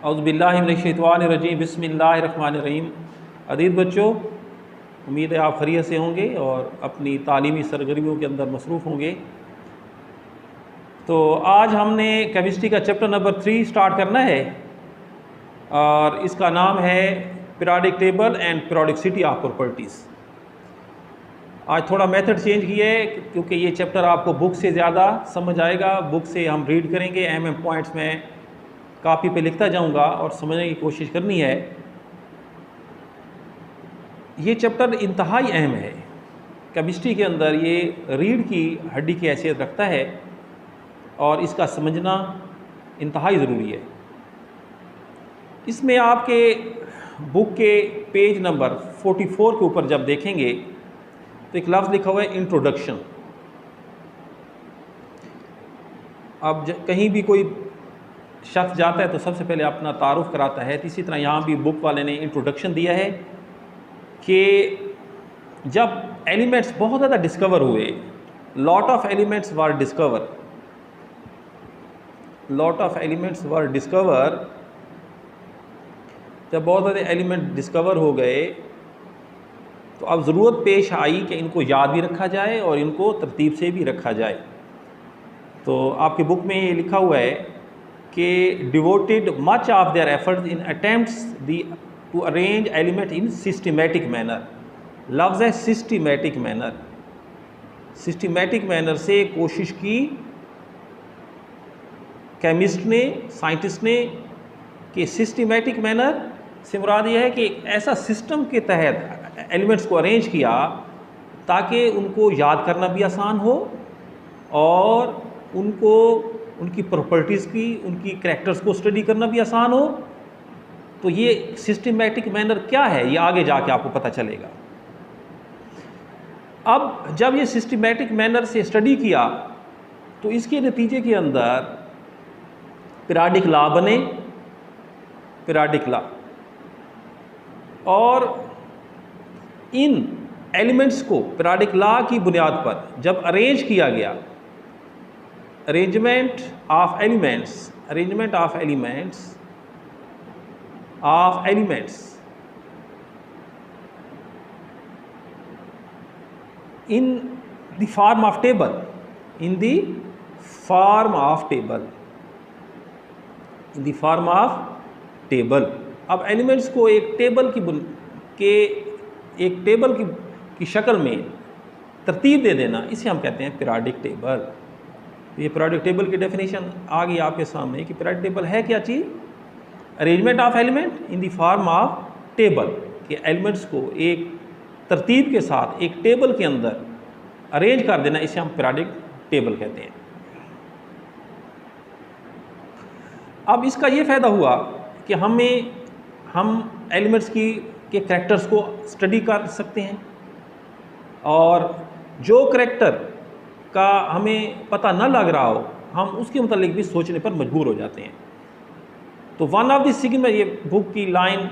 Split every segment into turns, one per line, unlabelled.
औज़ुबिल्लाहिमिनश्शैतानिर्रजीम बिस्मिल्लाहिर्रहमानिर्रहीम। अज़ीज़ बच्चों, उम्मीद है आप खैरियत से होंगे और अपनी तालीमी सरगर्मियों के अंदर मसरूफ़ होंगे। तो आज हमने केमिस्ट्री का चैप्टर नंबर 3 स्टार्ट करना है और इसका नाम है periodic table and periodicity of properties. आज थोड़ा मेथड चेंज किया है क्योंकि ये चैप्टर आपको बुक से ज़्यादा समझ आएगा। बुक से हम रीड करेंगे, अहम पॉइंट्स में कापी पे लिखता जाऊंगा और समझने की कोशिश करनी है। ये चैप्टर इंतहाई अहम है केमिस्ट्री के अंदर, ये रीढ़ की हड्डी की हैसियत रखता है और इसका समझना इंतहाई ज़रूरी है। इसमें आपके बुक के पेज नंबर 44 के ऊपर जब देखेंगे तो एक लफ्ज़ लिखा हुआ है इंट्रोडक्शन। अब कहीं भी कोई शख्स जाता है तो सबसे पहले अपना तारुफ कराता है। इसी तरह यहाँ भी बुक वाले ने इंट्रोडक्शन दिया है कि जब एलिमेंट्स बहुत ज़्यादा डिस्कवर हुए, lot of elements were discover, जब बहुत ज़्यादा एलिमेंट डिस्कवर हो गए तो अब ज़रूरत पेश आई कि इनको याद भी रखा जाए और इनको तरतीब से भी रखा जाए। तो आपकी बुक में ये लिखा हुआ है कि devoted much of their efforts in attempts to arrange element in systematic manner. लफ्ज़ है सिस्टमेटिक मैनर। सिस्टमेटिक मैनर से कोशिश की केमिस्ट ने, साइंटिस्ट ने, कि सिस्टमेटिक मैनर से मुराद यह है कि ऐसा सिस्टम के तहत एलिमेंट्स को अरेंज किया ताकि उनको याद करना भी आसान हो और उनको उनकी प्रॉपर्टीज़ की, उनकी करैक्टर्स को स्टडी करना भी आसान हो। तो ये सिस्टमेटिक मैनर क्या है ये आगे जाके आपको पता चलेगा। अब जब ये सिस्टमेटिक मैनर से स्टडी किया तो इसके नतीजे के अंदर पीरियोडिक लॉ बने, पीरियोडिक लॉ, और इन एलिमेंट्स को पीरियोडिक लॉ की बुनियाद पर जब अरेंज किया गया, arrangement of elements in the form of table, अब एलिमेंट्स को एक टेबल की शक्ल में तरतीब दे देना, इसे हम कहते हैं पीरियोडिक टेबल। ये पीरियोडिक टेबल की डेफिनेशन आ गई आपके सामने कि पीरियोडिक टेबल है क्या चीज़? Arrangement of element in the form of table, कि एलिमेंट्स को एक तरतीब के साथ एक टेबल के अंदर अरेंज कर देना, इसे हम पीरियोडिक टेबल कहते हैं। अब इसका ये फ़ायदा हुआ कि हम एलिमेंट्स के करैक्टर्स को स्टडी कर सकते हैं और जो करैक्टर का हमें पता न लग रहा हो हम उसके मुतालिक भी सोचने पर मजबूर हो जाते हैं। तो वन ऑफ द सिग्निफिकेंट, ये बुक की लाइन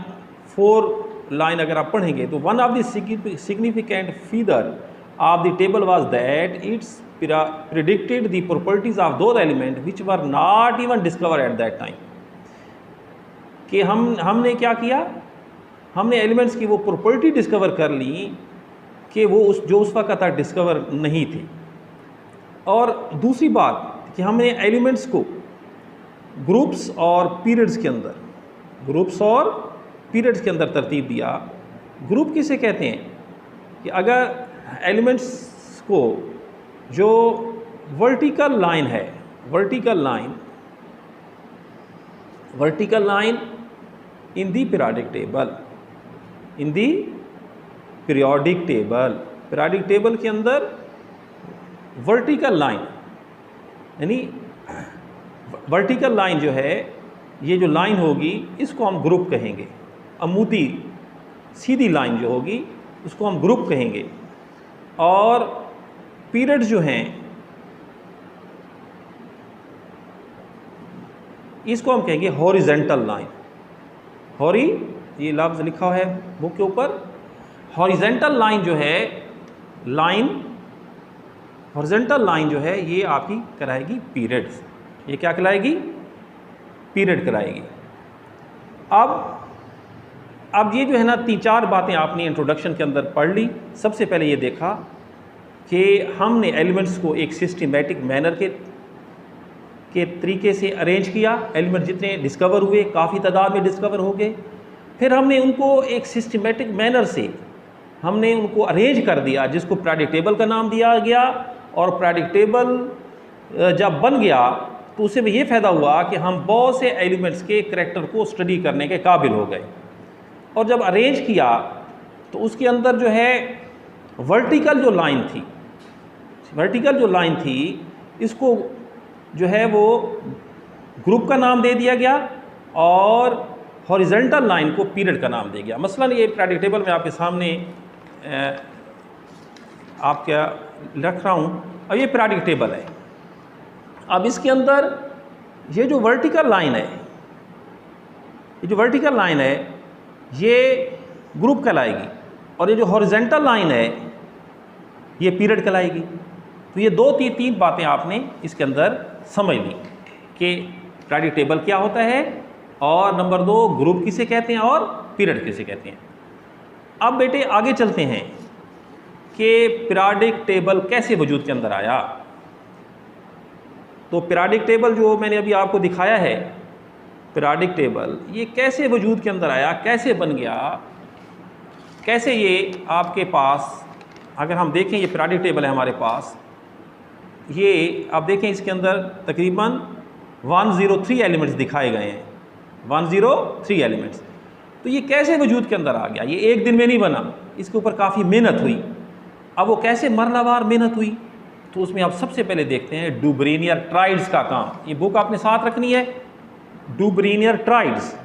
4 लाइन अगर आप पढ़ेंगे तो one of the significant feature of the table was that it's predicted the properties of those element which were not even discover eight that time. कि हमने क्या किया, हमने एलिमेंट्स की वो प्रॉपर्टी डिस्कवर कर ली कि वो जो उस वक्त तक डिस्कवर नहीं थी। और दूसरी बात कि हमने एलिमेंट्स को ग्रुप्स और पीरियड्स के अंदर तरतीब दिया। ग्रुप किसे कहते हैं कि अगर एलिमेंट्स को जो वर्टिकल लाइन है, vertical line in the periodic table के अंदर वर्टिकल लाइन, यानी वर्टिकल लाइन जो है, ये जो लाइन होगी इसको हम ग्रुप कहेंगे। अमूदी सीधी लाइन जो होगी उसको हम ग्रुप कहेंगे। और पीरियड जो हैं इसको हम कहेंगे हॉरिजेंटल लाइन। ये लफ्ज़ लिखा है बुक के ऊपर। हॉरिजेंटल लाइन जो है, हॉरिजेंटल लाइन जो है ये आपकी कराएगी पीरियड्स। ये क्या कहलाएगी? पीरियड कराएगी। अब ये जो है ना 3-4 बातें आपने इंट्रोडक्शन के अंदर पढ़ ली। सबसे पहले ये देखा कि हमने एलिमेंट्स को एक सिस्टमेटिक मैनर के तरीके से अरेंज किया। एलिमेंट जितने डिस्कवर हुए, काफ़ी तादाद में डिस्कवर हो गए, फिर हमने उनको एक सिस्टमेटिक मैनर से हमने उनको अरेंज कर दिया, जिसको पीरियोडिक टेबल का नाम दिया गया। और पीरियोडिक टेबल जब बन गया तो उससे ये फ़ायदा हुआ कि हम बहुत से एलिमेंट्स के करैक्टर को स्टडी करने के काबिल हो गए। और जब अरेंज किया तो उसके अंदर जो है वर्टिकल जो लाइन थी इसको जो है वो ग्रुप का नाम दे दिया गया, और हॉरिजॉन्टल लाइन को पीरियड का नाम दे गया। मसलन ये पीरियोडिक टेबल में आपके सामने आप क्या रख रहा हूँ, और ये पीरियोडिक टेबल है। अब इसके अंदर ये जो वर्टिकल लाइन है ये ग्रुप कहलाएगी, और ये जो हॉरिजॉन्टल लाइन है ये पीरियड कहलाएगी। तो ये 2-3 बातें आपने इसके अंदर समझ ली कि पीरियोडिक टेबल क्या होता है, और नंबर 2 ग्रुप किसे कहते हैं और पीरियड किसे कहते हैं। अब बेटे आगे चलते हैं कि पीरियोडिक टेबल कैसे वजूद के अंदर आया। तो पीरियोडिक टेबल जो मैंने अभी आपको दिखाया है, पीरियोडिक टेबल ये कैसे वजूद के अंदर आया, कैसे बन गया, कैसे ये आपके पास, अगर हम देखें ये पीरियोडिक टेबल है हमारे पास, ये आप देखें इसके अंदर तकरीबन 103 एलिमेंट्स दिखाए गए हैं, 103 एलिमेंट्स। तो ये कैसे वजूद के अंदर आ गया? ये एक दिन में नहीं बना, इसके ऊपर काफ़ी मेहनत हुई। अब वो कैसे मरलावार मेहनत हुई, तो उसमें आप सबसे पहले देखते हैं डू ब्रेनियर ट्राइड्स का काम। ये बुक आपने साथ रखनी है, डू ब्रेनियर ट्राइड्स,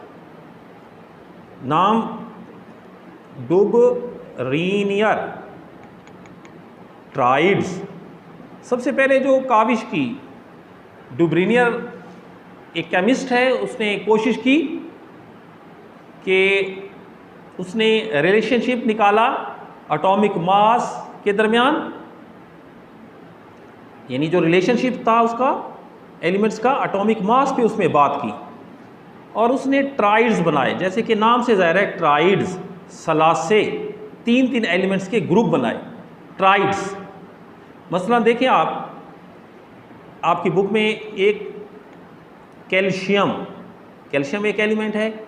नाम डू ब्रेनियर ट्राइड्स। सबसे पहले जो काविश की, डू ब्रेनियर एक केमिस्ट है, उसने कोशिश की कि उसने रिलेशनशिप निकाला एटॉमिक मास के दरमियान, यानी जो रिलेशनशिप था उसका एलिमेंट्स का एटॉमिक मास पे उसमें बात की, और उसने ट्राइड्स बनाए, जैसे कि नाम से ज़ाहिर है ट्राइड्स, सलासे, 3-3 एलिमेंट्स के ग्रुप बनाए ट्राइड्स। मसलन देखें आपकी बुक में एक कैल्शियम एक एलिमेंट है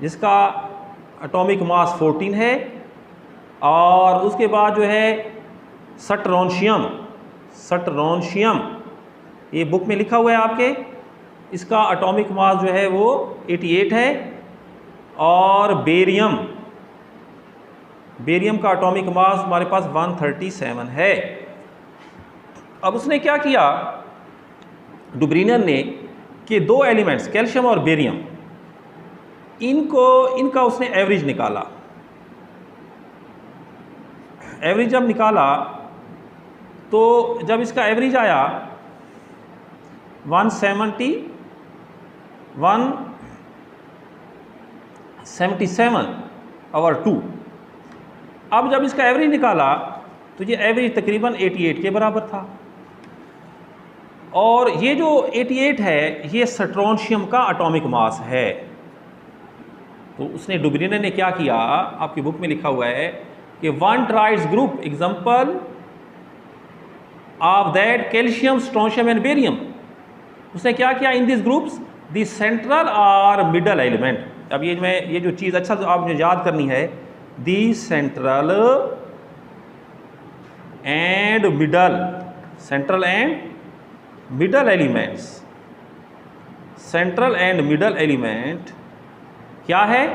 जिसका एटॉमिक मास 14 है, और उसके बाद जो है सटरोनशियम ये बुक में लिखा हुआ है आपके, इसका एटॉमिक मास जो है वो 88 है, और बेरियम का एटॉमिक मास हमारे पास 137 है। अब उसने क्या किया डू ब्रेनियर ने कि 2 एलिमेंट्स कैल्शियम और बेरियम, इनका उसने एवरेज निकाला। एवरेज जब निकाला तो जब इसका एवरेज आया 177/2। अब जब इसका एवरेज निकाला तो ये एवरेज तकरीबन 88 के बराबर था, और ये जो 88 है ये सटरोनशियम का एटॉमिक मास है। तो उसने डू ब्रेनियर ने क्या किया, आपकी बुक में लिखा हुआ है कि 1 triads group example of that calcium, strontium and barium. उसने क्या किया, in this groups the central और मिडल एलिमेंट। अब ये जो चीज़ अच्छा आप मुझे याद करनी है, the central and middle elements. Central and middle element क्या है,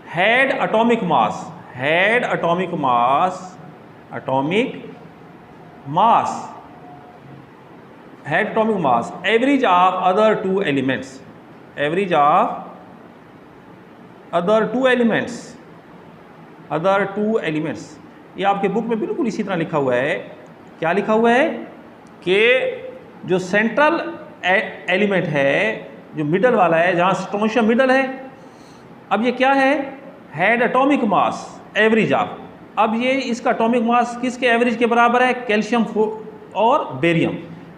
had atomic mass average of other two elements, other two elements. ये आपके बुक में बिल्कुल इसी तरह लिखा हुआ है। क्या लिखा हुआ है कि जो सेंट्रल एलिमेंट है, जो मिडल वाला है, जहाँ स्ट्रोंशियम मिडल है, अब ये क्या है, had atomic mass average of. अब ये इसका एटॉमिक मास किसके एवरेज के बराबर है, कैल्शियम और बेरियम।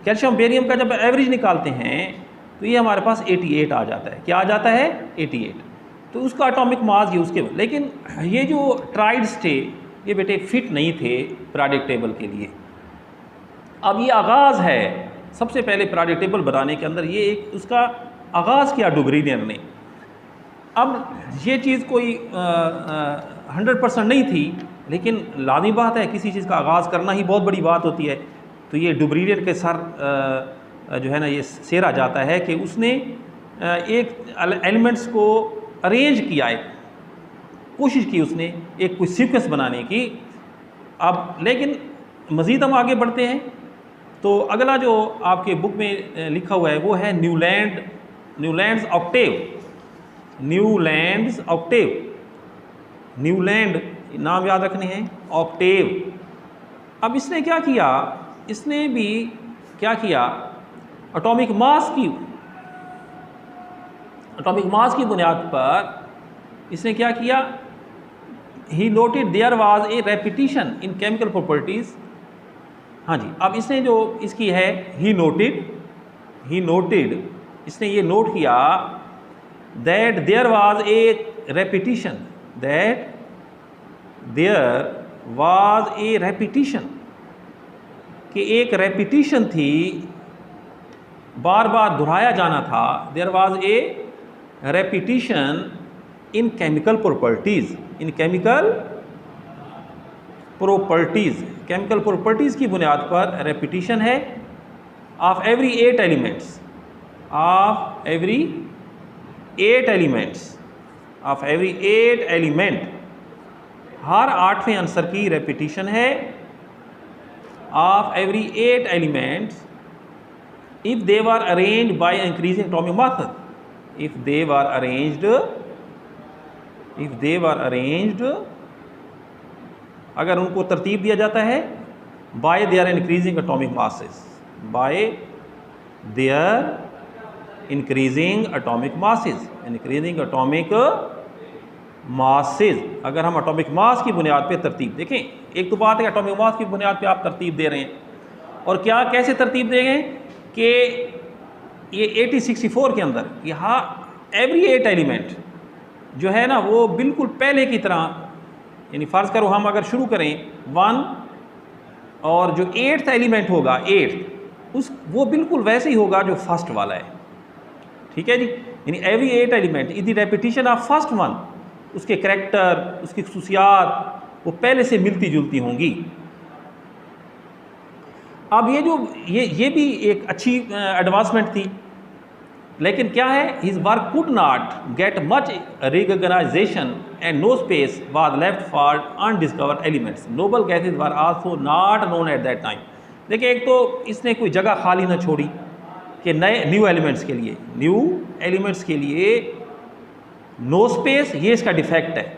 कैल्शियम बेरियम का जब एवरेज निकालते हैं तो ये हमारे पास 88 आ जाता है। क्या आ जाता है? 88। तो उसका एटॉमिक मास ये उसके, लेकिन ये जो ट्राइड्स थे ये बेटे फिट नहीं थे पीरियोडिक टेबल के लिए। अब ये आगाज़ है सबसे पहले पीरियोडिक टेबल बनाने के अंदर, ये एक उसका आगाज़ किया डुब्रीनियर ने। अब ये चीज़ कोई 100% नहीं थी, लेकिन लाज़मी बात है किसी चीज़ का आगाज़ करना ही बहुत बड़ी बात होती है। तो ये डुब्रीनियर के सर जो है ना ये सेरा जाता है कि उसने एक एलिमेंट्स को अरेंज किया, एक कोशिश की उसने एक कोई सीक्वेंस बनाने की। अब लेकिन मज़ीद हम आगे बढ़ते हैं तो अगला जो आपके बुक में लिखा हुआ है वो है न्यूलैंड्स ऑक्टेव। न्यूलैंड नाम याद रखने हैं, ऑक्टेव। अब इसने क्या किया, इसने भी क्या किया, एटॉमिक मास की बुनियाद पर इसने क्या किया, he noted there was a repetition in chemical properties. हाँ जी, अब इसने जो इसकी है ही नोटेड इसने ये नोट किया that there was a repetition, कि एक रेपिटिशन थी, बार बार दोहराया जाना था। There was a repetition in chemical properties, chemical properties की बुनियाद पर रेपिटिशन है ऑफ एवरी 8 एलिमेंट्स, हर 8वें आंसर की रेपिटिशन है of every 8 elements if they were arranged by increasing atomic mass, if they were arranged अगर उनको तरतीब दिया जाता है by their increasing atomic masses, अगर हम एटॉमिक मास की बुनियाद पे तरतीब देखें, एक तो बात है एटॉमिक मास की बुनियाद पे आप तरतीब दे रहे हैं, और क्या कैसे तरतीब देंगे कि ये 8064 के अंदर यहाँ एवरी 8 एलिमेंट जो है ना वो बिल्कुल पहले की तरह, यानी फ़र्ज़ करो हम अगर शुरू करें 1 और जो 8th एलिमेंट होगा 8th वो बिल्कुल वैसे ही होगा जो फर्स्ट वाला है। ठीक है जी, यानी every 8 element is the repetition of first one, उसके करैक्टर, उसकी खुसूसियात वो पहले से मिलती जुलती होंगी। अब ये भी एक अच्छी एडवांसमेंट थी, लेकिन क्या है, his work could not get much recognition and no space was left for undiscovered elements, noble gases were also not known at that time. देखिए, एक तो इसने कोई जगह खाली ना छोड़ी कि न्यू एलिमेंट्स के लिए नो स्पेस, ये इसका डिफेक्ट है।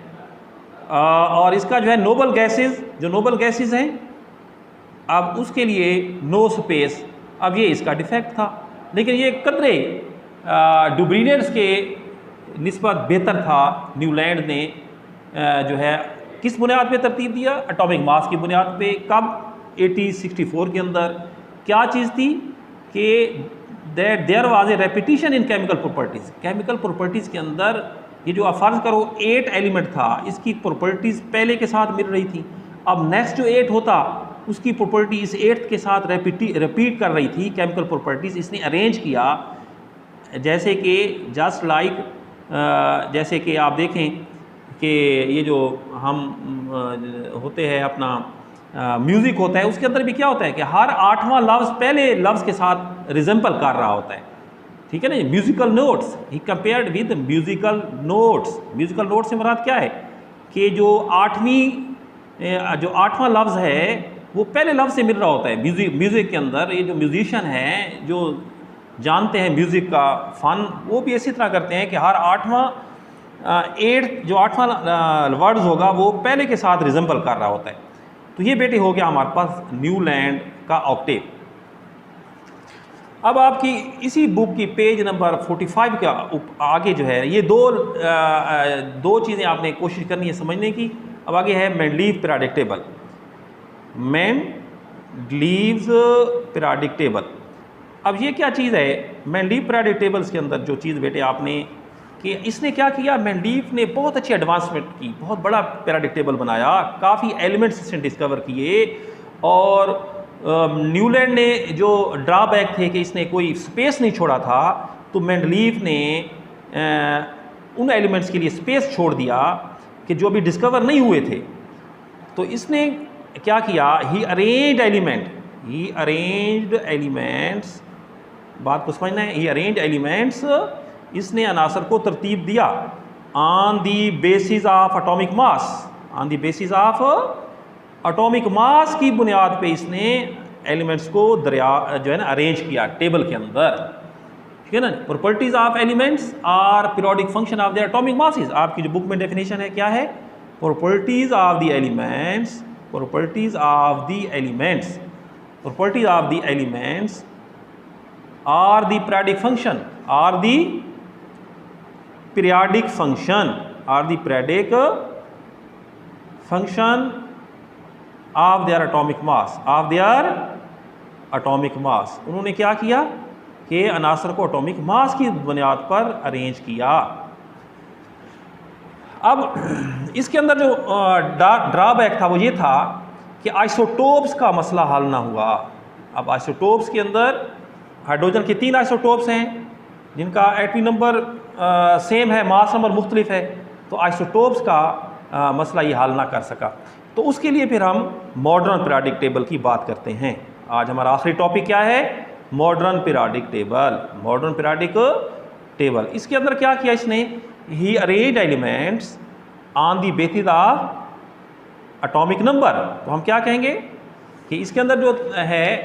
और इसका जो है नोबल गैसेज हैं, अब उसके लिए नो स्पेस, अब ये इसका डिफेक्ट था। लेकिन ये कदरे डुब्रीनियर्स के निस्बत बेहतर था। न्यूलैंड ने जो है किस बुनियाद पे तरतीब दिया, एटॉमिक मास की बुनियाद पे। कब? 8064 के अंदर। क्या चीज़ थी कि that there was a repetition in chemical properties के अंदर ये जो फ़र्ज़ करो 8 एलिमेंट था, इसकी प्रॉपर्टीज़ पहले के साथ मिल रही थी। अब नेक्स्ट जो 8 होता उसकी प्रॉपर्टी इस 8th के साथ रिपीट कर रही थी। केमिकल प्रॉपर्टीज़ इसने अरेंज किया जैसे कि जस्ट लाइक जैसे कि आप देखें कि ये जो हम होते हैं अपना म्यूज़िक होता है, उसके अंदर भी क्या होता है कि हर 8वां लफ्ज़ पहले लफ्ज़ के साथ रिजेंबल कर रहा होता है। ठीक है ना। Musical notes he compared with musical notes से मुराद क्या है कि जो 8वां लफ्ज़ है वो पहले लफ्ज़ से मिल रहा होता है। म्यूज़िक के अंदर ये जो म्यूज़िशियन हैं जो जानते हैं म्यूज़िक का फ़न, वो भी इसी तरह करते हैं कि हर 8वां वर्ड्स होगा वो पहले के साथ रिजेंबल कर रहा होता है। तो ये बेटे हो गया हमारे पास न्यूलैंड का ऑक्टेव। अब आपकी इसी बुक की पेज नंबर 45 का आगे जो है ये दो चीज़ें आपने कोशिश करनी है समझने की। अब आगे है मेंडलीव पीरियोडिक टेबल। अब ये क्या चीज़ है मेंडलीव पीरियोडिक टेबल्स के अंदर, जो चीज़ बेटे आपने कि इसने क्या किया, मेंडलीव ने बहुत अच्छी एडवांसमेंट की, बहुत बड़ा पीरियोडिक टेबल बनाया, काफ़ी एलिमेंट्स इसने डिस्कवर किए। और न्यूलैंड ने जो ड्रॉबैक थे कि इसने कोई स्पेस नहीं छोड़ा था, तो मेंडलीव ने उन एलिमेंट्स के लिए स्पेस छोड़ दिया कि जो अभी डिस्कवर नहीं हुए थे। तो इसने क्या किया, ही अरेंज्ड एलिमेंट्स, बात को समझना है, ही अरेंज्ड एलिमेंट्स, इसने अनासर को तरतीब दिया on the basis of atomic mass, on the basis of atomic mass की बुनियाद पे इसने एलिमेंट्स को जो है ना अरेंज किया टेबल के अंदर, ठीक है ना। Properties of elements are periodic function of their atomic masses, आपकी जो बुक में डेफिनेशन है क्या है, properties of the elements, properties of the elements, properties of the elements are the periodic function, are the periodic function, are the periodic function of their atomic mass, of their atomic mass. उन्होंने क्या किया कि अनासर को atomic mass की बुनियाद पर arrange किया। अब इसके अंदर जो ड्रॉबैक था वो ये था कि आइसोटोप्स का मसला हल ना हुआ। अब आइसोटोप्स के अंदर हाइड्रोजन के 3 आइसोटोप्स हैं जिनका एटमी नंबर सेम है, मास नंबर मुख्तलिफ है, तो आइसोटोप्स का मसला ये हल ना कर सका। तो उसके लिए फिर हम मॉडर्न पीरियोडिक टेबल की बात करते हैं। आज हमारा आखिरी टॉपिक क्या है, modern periodic table, modern periodic table. इसके अंदर क्या किया इसने, he arranged elements on the basis of atomic number. तो हम क्या कहेंगे कि इसके अंदर जो है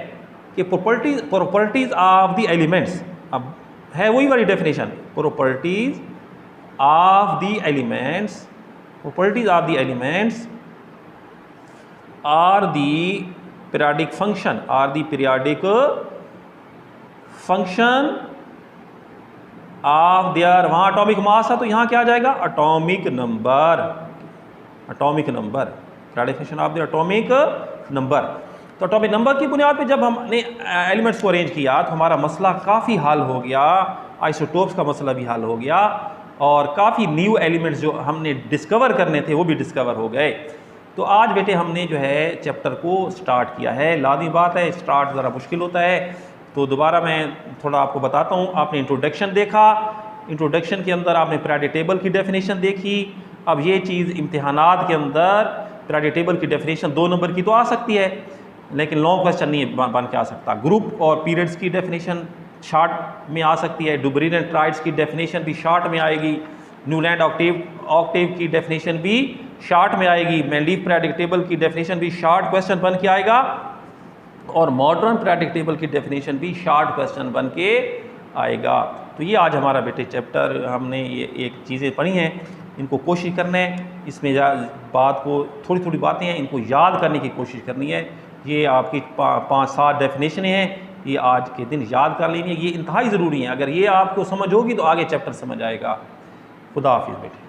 कि प्रॉपर्टीज ऑफ द एलिमेंट्स, अब है वही वाली definition, properties of the elements, properties of the elements are the periodic function, are the periodic function of their, वहाँ एटॉमिक मास है तो यहाँ क्या आ जाएगा, atomic number, atomic number, periodic function of the atomic number. तो atomic number की बुनियाद पे जब हमने एलिमेंट्स को अरेंज किया तो हमारा मसला काफ़ी हल हो गया, आइसोटोप्स का मसला भी हल हो गया और काफ़ी न्यू एलिमेंट्स जो हमने डिस्कवर करने थे वो भी डिस्कवर हो गए। तो आज बेटे हमने जो है चैप्टर को स्टार्ट किया है। लाज़मी बात है स्टार्ट ज़रा मुश्किल होता है, तो दोबारा मैं थोड़ा आपको बताता हूँ। आपने इंट्रोडक्शन देखा, इंट्रोडक्शन के अंदर आपने पीरियोडिक टेबल की डेफिनेशन देखी। अब ये चीज़ इम्तिहानात के अंदर पीरियोडिक टेबल की डेफिनेशन 2 नंबर की तो आ सकती है, लेकिन लॉन्ग क्वेश्चन नहीं बन के आ सकता। ग्रुप और पीरियड्स की डेफिनेशन शार्ट में आ सकती है, डुबरीन एंड ट्राइड्स की डेफिनेशन भी शार्ट में आएगी, न्यूलैंड ऑक्टेव की डेफिनेशन भी शार्ट में आएगी, मेंडलीव पीरियोडिक टेबल की डेफिनेशन भी शार्ट क्वेश्चन बन के आएगा और मॉडर्न पीरियोडिक टेबल की डेफिनेशन भी शार्ट क्वेश्चन बन के आएगा। तो ये आज हमारा बेटे चैप्टर हमने ये एक चीज़ें पढ़ी हैं, इनको कोशिश करना है, इसमें बात को थोड़ी थोड़ी बातें हैं इनको याद करने की कोशिश करनी है। ये आपकी 5-7 डेफिनेशनें हैं, ये आज के दिन याद कर लेनी है, ये इंतहाई ज़रूरी है। अगर ये आपको समझ होगी तो आगे चैप्टर समझ आएगा। खुदा हाफिज़ बेटे।